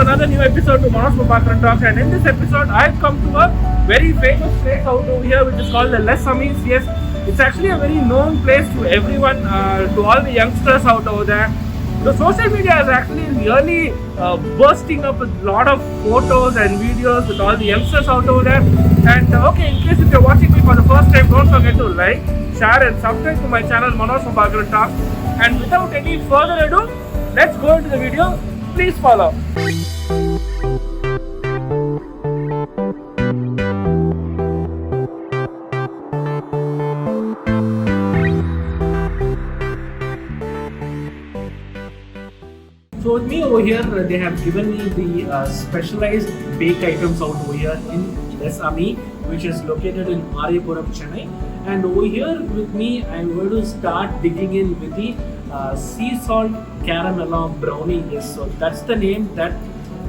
another new episode to Manoj Prabhakaran Talks, and in this episode I've come to a very famous place out over here which is called the Les Amis. Yes, it's actually a very known place to everyone, to all the youngsters out over there. The social media is actually really bursting up with a lot of photos and videos with all the youngsters out over there. And okay, in case if you're watching me for the first time, don't forget to like, share and subscribe to my channel Manoj Prabhakaran Talks. And without any further ado, let's go into the video. Please follow. So with me over here, they have given me the specialized baked items out over here in Les Amis, which is located in Aryapuram, Chennai. And over here with me, I'm going to start digging in with the sea salt caramel brownie. Yes, so that's the name that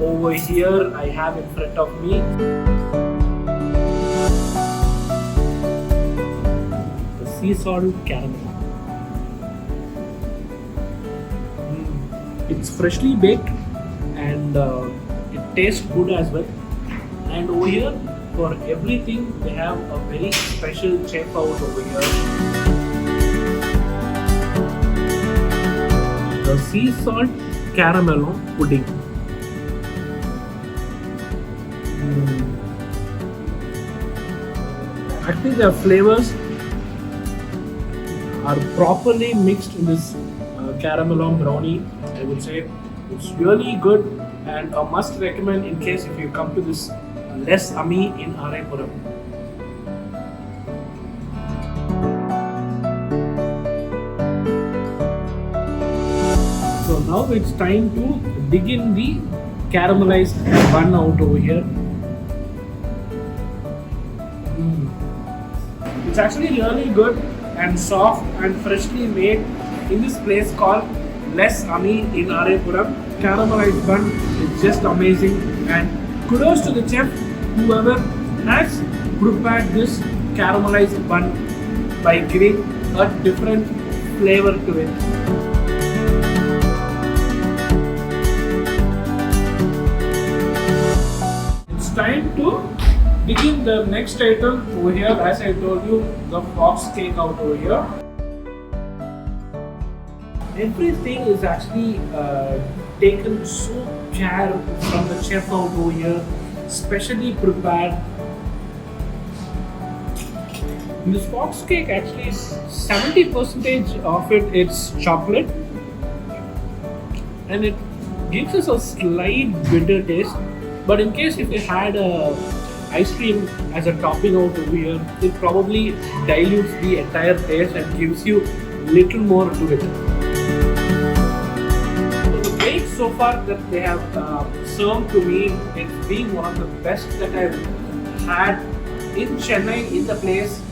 over here I have in front of me. The sea salt caramel. It's freshly baked and it tastes good as well. And over here, for everything, they have a very special chef out over here. The sea salt caramel pudding. Actually, the flavors are properly mixed in this caramel brownie. I would say it's really good and a must recommend in case if you come to this Les Amis in Aryapuram. So now it's time to dig in the caramelized bun out over here. It's actually really good and soft and freshly made in this place called Les Amis in Aryapuram. Caramelized bun is just amazing, and kudos to the chef whoever has prepared this caramelized bun by giving a different flavor to it. It's time to dig in the next item over here. As I told you, the fox cake out over here. Everything is actually taken so care from the chef out over here, specially prepared. This fox cake actually 70% of it's chocolate, and it gives us a slight bitter taste. But in case if you had ice cream as a topping out over here, it probably dilutes the entire taste and gives you little more to it. So far that they have served to me, it's been one of the best that I've had in Chennai in the place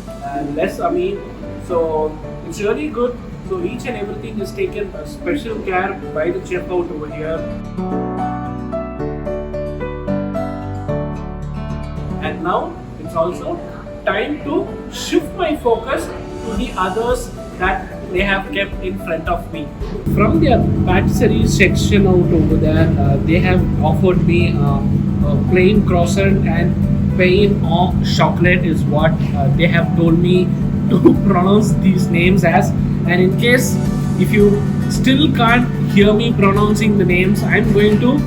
Les Amis. So it's really good. So each and everything is taken a special care by the chef out over here. And now it's also time to shift my focus to the others that they have kept in front of me. From their patisserie section out over there, they have offered me a plain croissant and pain au chocolate is what they have told me to pronounce these names as. And in case if you still can't hear me pronouncing the names, I'm going to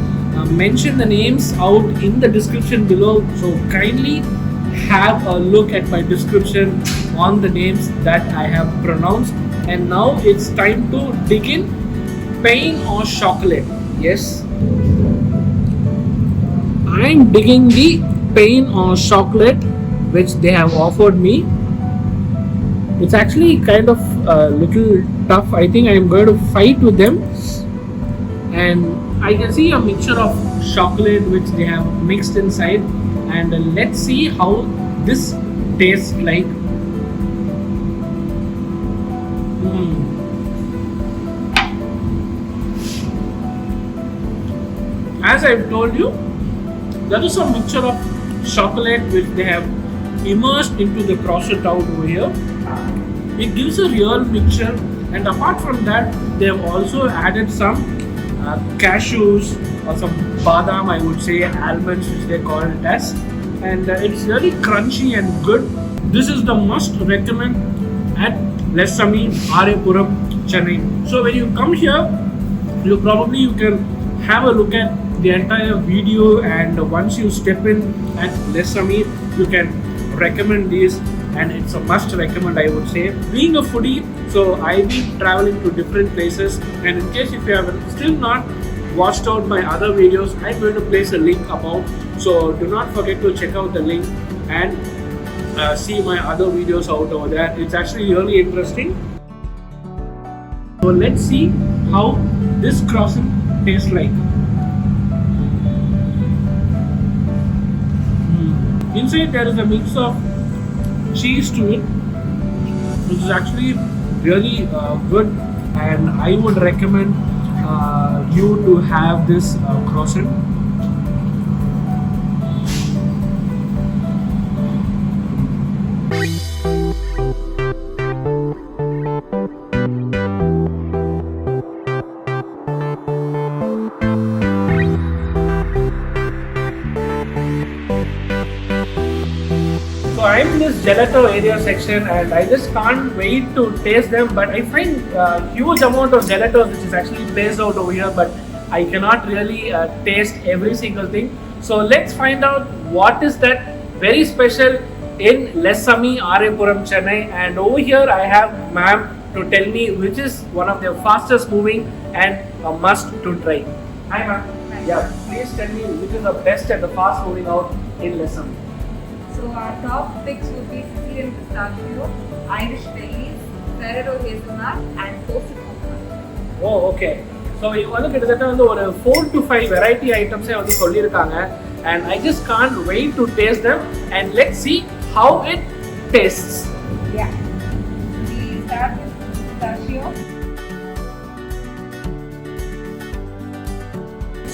mention the names out in the description below. So kindly have a look at my description on the names that I have pronounced. And now it's time to dig in pain au chocolate. Yes, I'm digging the pain au chocolate which they have offered me. It's actually kind of a little tough. I think I'm going to fight with them. And I can see a mixture of chocolate which they have mixed inside. And let's see how this tastes like. As I've told you, there is a mixture of chocolate which they have immersed into the croissant out over here. It gives a real mixture, and apart from that, they have also added some cashews or some badam, I would say almonds, which they call it as, and it's really crunchy and good. This is the must recommend at Lessami, Arepuram, Chennai. So when you come here, you can have a look at the entire video, and once you step in at Lessami, you can recommend these, and it's a must recommend, I would say. Being a foodie, so I've been traveling to different places, and in case if you have still not watched out my other videos, I'm going to place a link above, so do not forget to check out the link and see my other videos out over there. It's actually really interesting. So let's see how this croissant tastes like. Inside there is a mix of cheese to it, which is actually really good, and I would recommend you to have this croissant. I'm in this gelato area section, and I just can't wait to taste them, but I find huge amount of gelatos which is actually placed out over here, but I cannot really taste every single thing. So let's find out what is that very special in Lessami, Arepuram, Chennai, and over here I have ma'am to tell me which is one of their fastest moving and a must to try. Hi ma'am. Yeah, please tell me which is the best and the fast moving out in Lessami. So our top picks would be Sicilian pistachio, Irish Baileys, Ferrero hazelnut, and toasted coconut. Oh, okay. So you வந்து கிட்டத்தட்ட வந்து ஒரு 4 to 5 variety items வந்து சொல்லிருக்காங்க, and I just can't wait to taste them, and let's see how it tastes. Yeah. We start with pistachio.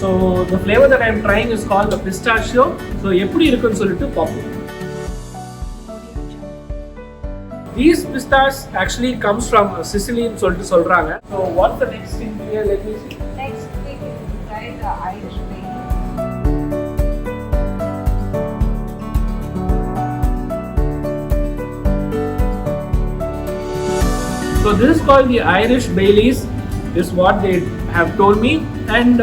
So the flavor that I am trying is called the pistachio. So எப்படி இருக்குன்னு சொல்லிட்டு பாப்போம். These pistaches actually comes from Sicily ன்னு சொல்லிட்டு சொல்றாங்க. So what's the next ingredient? Let me see. Next we can try the Irish Baileys. So this is called the Irish Baileys, is what they have told me, and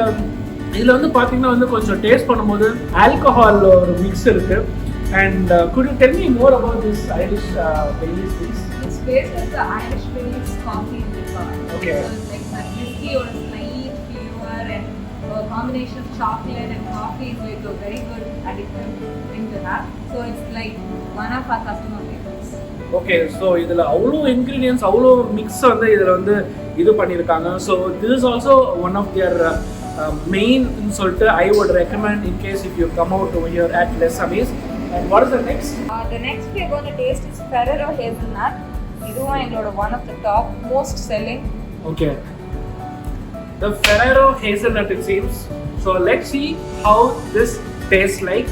இதுல வந்து பாத்தீங்கன்னா வந்து கொஞ்சம் taste பண்ணும்போது alcohol ஒரு mix இருக்கு. And could you tell me more about this Irish Baileys, please? It's based on the Irish Baileys coffee liqueur. Okay. So it's like that whiskey or a slight flavor, and a combination of chocolate and coffee is like a very good addictive thing to have. So it's like one of our customer favorites. Okay, so இதுல அவ்வளோ ingredients, அவ்வளோ mix வந்து இதுல வந்து இது பண்ணிருக்காங்க. So this is also one of their main சொல்லிட்டு I would recommend in case if you come out over here at Lessami's. And what is the next? The next we are going to taste is Ferrero hazelnut. இதுவும் எங்களோட one of the top most selling. Okay. The Ferrero hazelnut it seems. So let's see how this tastes like.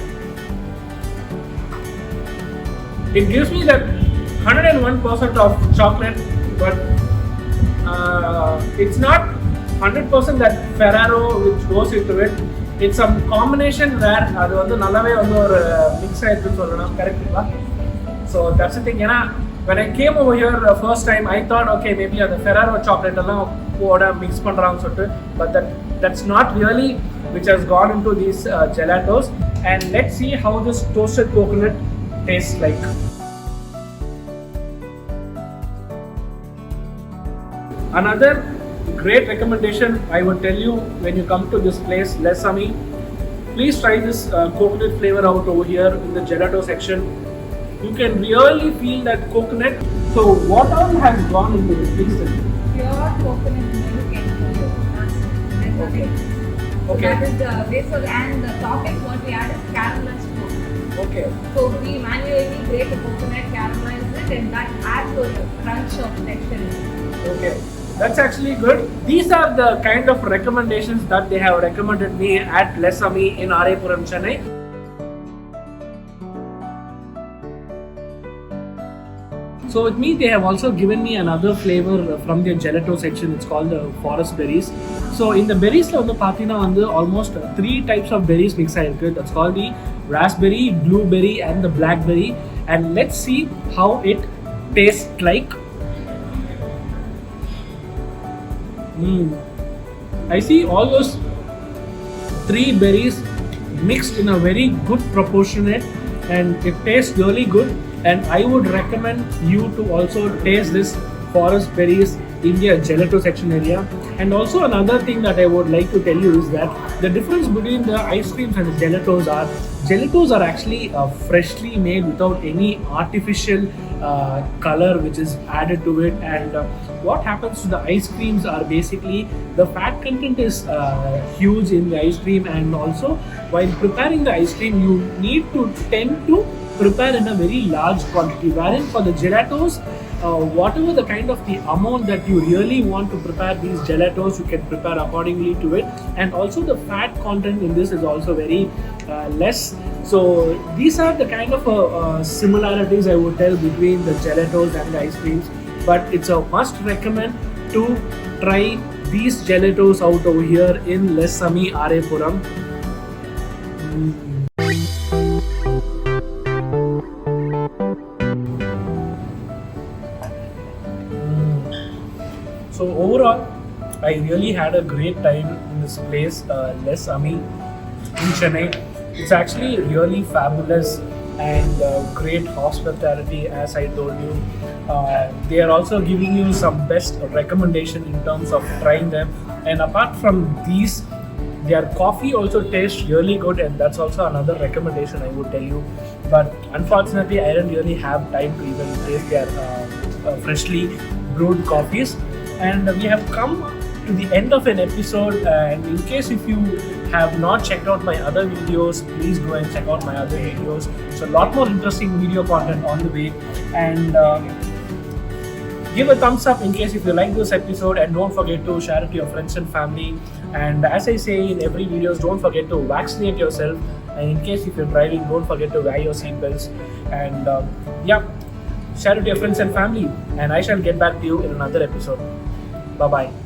It gives me that 101% of chocolate, but it's not 100% that Ferrero which goes into it. It's some combination where அது வந்து நல்லாவே வந்து ஒரு mix ஆயிடுச்சுன்னு சொல்லலாம், கரெக்ட்டுங்களா? So that's the thing. ஏன்னா when I came over here first time, I thought okay maybe அந்த Ferrero chocolate எல்லாம் போட mix பண்றாங்கன்னு சொல்லிட்டு, but that's not really which has gone into these gelatos. And let's see how this toasted coconut tastes like. Another great recommendation I would tell you when you come to this place, Lessami, please try this coconut flavor out over here in the gelato section. You can really feel that coconut. So what all has gone into this? Please tell me. Pure coconut milk and coconut. Okay. Okay. That is the base, and the topping what we add is caramelized coconut. Okay. So we manually grate the coconut, caramelize it, and that adds to the crunch of texture. Okay. That's actually good. These are the kind of recommendations that they have recommended me at Lessami in Arepuram, Chennai. So So with me, they have also given me another flavor from their gelato section. It's called the forest berries. So in the berries la vandu pathina vandu almost three types of berries mix aayirukku. That's called the raspberry, blueberry and the blackberry. And let's see how it tastes like. I see all those three berries mixed in a very good proportionate, and it tastes really good. And I would recommend you to also taste this forest berries in the gelato section area. And also another thing that I would like to tell you is that the difference between the ice creams and the gelatos are actually freshly made without any artificial color which is added to it. And what happens to the ice creams are basically the fat content is huge in the ice cream, and also while preparing the ice cream you need to tend to prepare in a very large quantity, wherein for the gelatos, whatever the kind of the amount that you really want to prepare these gelatos, you can prepare accordingly to it. And also the fat content in this is also very less. So these are the kind of similarities I would tell between the gelatos and the ice creams. But it's a must recommend to try these gelatos out over here in Lessami Arepuram. So overall, I really had a great time in this place, Lessami in Chennai. It's actually really fabulous and great hospitality, as I told you. They are also giving you some best recommendation in terms of trying them. And apart from these, their coffee also tastes really good, and that's also another recommendation I would tell you. But unfortunately, I didn't really have time to even taste their freshly brewed coffees. And we have come to the end of an episode, and in case if you have not checked out my other videos, please go and check out my other videos. It's a lot more interesting video content on the way. And give a thumbs up in case if you like this episode, and don't forget to share it to your friends and family. And as I say in every videos, don't forget to vaccinate yourself, and in case if you're driving, don't forget to wear your seatbelts. And share it to your friends and family, and I shall get back to you in another episode. Bye bye.